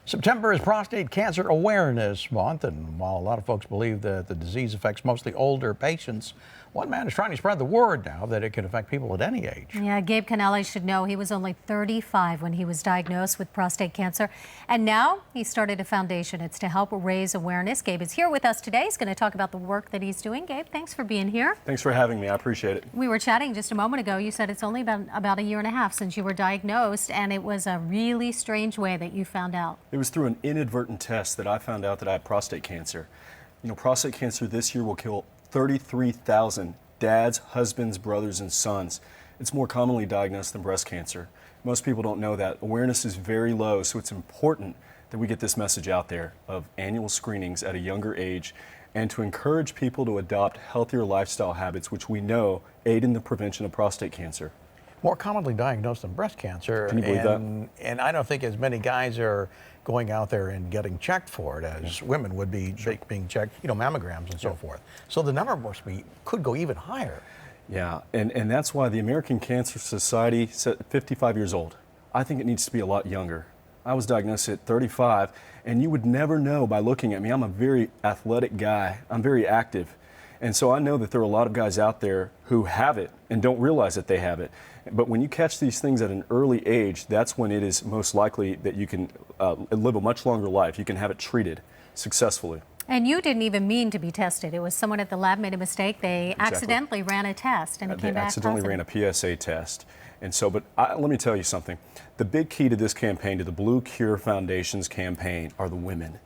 September is Prostate Cancer Awareness Month, and while a lot of folks believe that the disease affects mostly older patients, one man is trying to spread the word now that it can affect people at any age. Yeah, Gabe Canales should know he was only 35 when he was diagnosed with prostate cancer, and now he started a foundation. It's to help raise awareness. Gabe is here with us today. He's going to talk about the work that he's doing. Gabe, thanks for being here. Thanks for having me. I appreciate it. We were chatting just a moment ago. You said it's only been about a year and a half since you were diagnosed, and it was a really strange way that you found out. It was through an inadvertent test that I found out that I had prostate cancer. You know, prostate cancer this year will kill 33,000 dads, husbands, brothers, and sons. It's more commonly diagnosed than breast cancer. Most people don't know that. Awareness is very low, so it's important that we get this message out there of annual screenings at a younger age and to encourage people to adopt healthier lifestyle habits, which we know aid in the prevention of prostate cancer. More commonly diagnosed than breast cancer. Can you believe that? And I don't think as many guys are going out there and getting checked for it as women would be being checked, you know, mammograms and so forth. So the number could go even higher. Yeah, and that's why the American Cancer Society set 55 years old. I think it needs to be a lot younger. I was diagnosed at 35, and you would never know by looking at me. I'm a very athletic guy. I'm very active. And so I know that there are a lot of guys out there who have it and don't realize that they have it. But when you catch these things at an early age, that's when it is most likely that you can live a much longer life. You can have it treated successfully. And you didn't even mean to be tested. It was someone at the lab made a mistake. They accidentally ran a test and it came back positive. They accidentally ran a PSA test. And so, let me tell you something. The big key to this campaign, to the Blue Cure Foundation's campaign, are the women.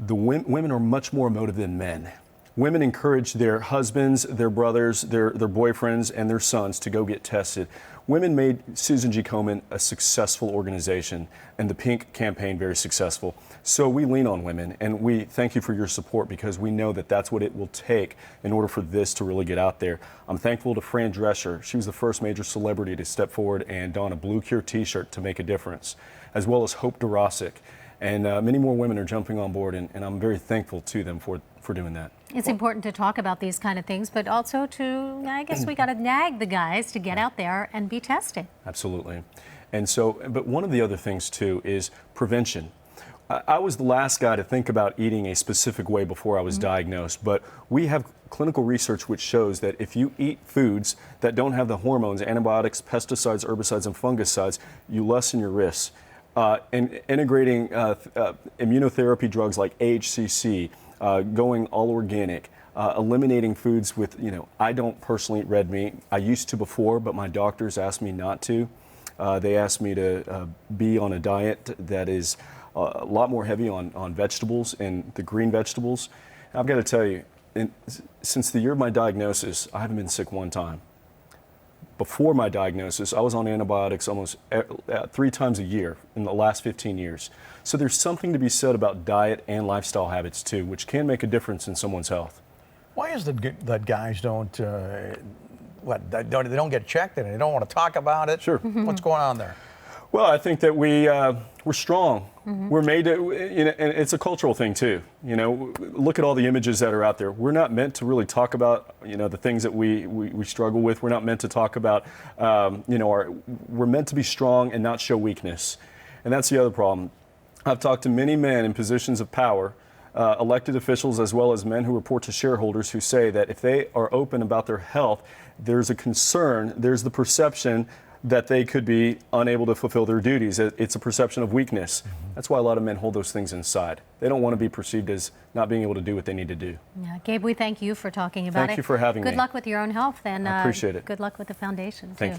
Women are much more emotive than men. Women encourage their husbands, their brothers, their boyfriends, and their sons to go get tested. Women made Susan G. Komen a successful organization and the Pink campaign very successful. So we lean on women, and we thank you for your support because we know that that's what it will take in order for this to really get out there. I'm thankful to Fran Drescher. She was the first major celebrity to step forward and don a Blue Cure t-shirt to make a difference, as well as Hope Durasic. And many more women are jumping on board, and I'm very thankful to them for doing that. It's important to talk about these kind of things, but also to, I guess we got to nag the guys to get out there and be tested. Absolutely. And so, but one of the other things too is prevention. I was the last guy to think about eating a specific way before I was diagnosed, but we have clinical research which shows that if you eat foods that don't have the hormones, antibiotics, pesticides, herbicides, and fungicides, you lessen your risks. And integrating immunotherapy drugs like HCC, going all organic, eliminating foods with, I don't personally eat red meat. I used to before, but my doctors asked me not to. They asked me to be on a diet that is a lot more heavy on vegetables and the green vegetables. And I've got to tell you, since the year of my diagnosis, I haven't been sick one time. Before my diagnosis, I was on antibiotics almost 3 times a year in the last 15 years. So there's something to be said about diet and lifestyle habits too, which can make a difference in someone's health. Why is it that guys don't, they don't get checked and they don't want to talk about it? Sure. What's going on there? Well, I think that we're strong. We're made to, and it's a cultural thing too. Look at all the images that are out there. We're not meant to really talk about, the things that we struggle with. We're not meant to talk about, we're meant to be strong and not show weakness. And that's the other problem. I've talked to many men in positions of power, elected officials, as well as men who report to shareholders who say that if they are open about their health, there's a concern, there's the perception that they could be unable to fulfill their duties. It's a perception of weakness. That's why a lot of men hold those things inside. They don't want to be perceived as not being able to do what they need to do. Yeah, Gabe, we thank you for talking about it. Thank you for having me. Good luck with your own health, and I appreciate it. Good luck with the foundation, too. Thank you.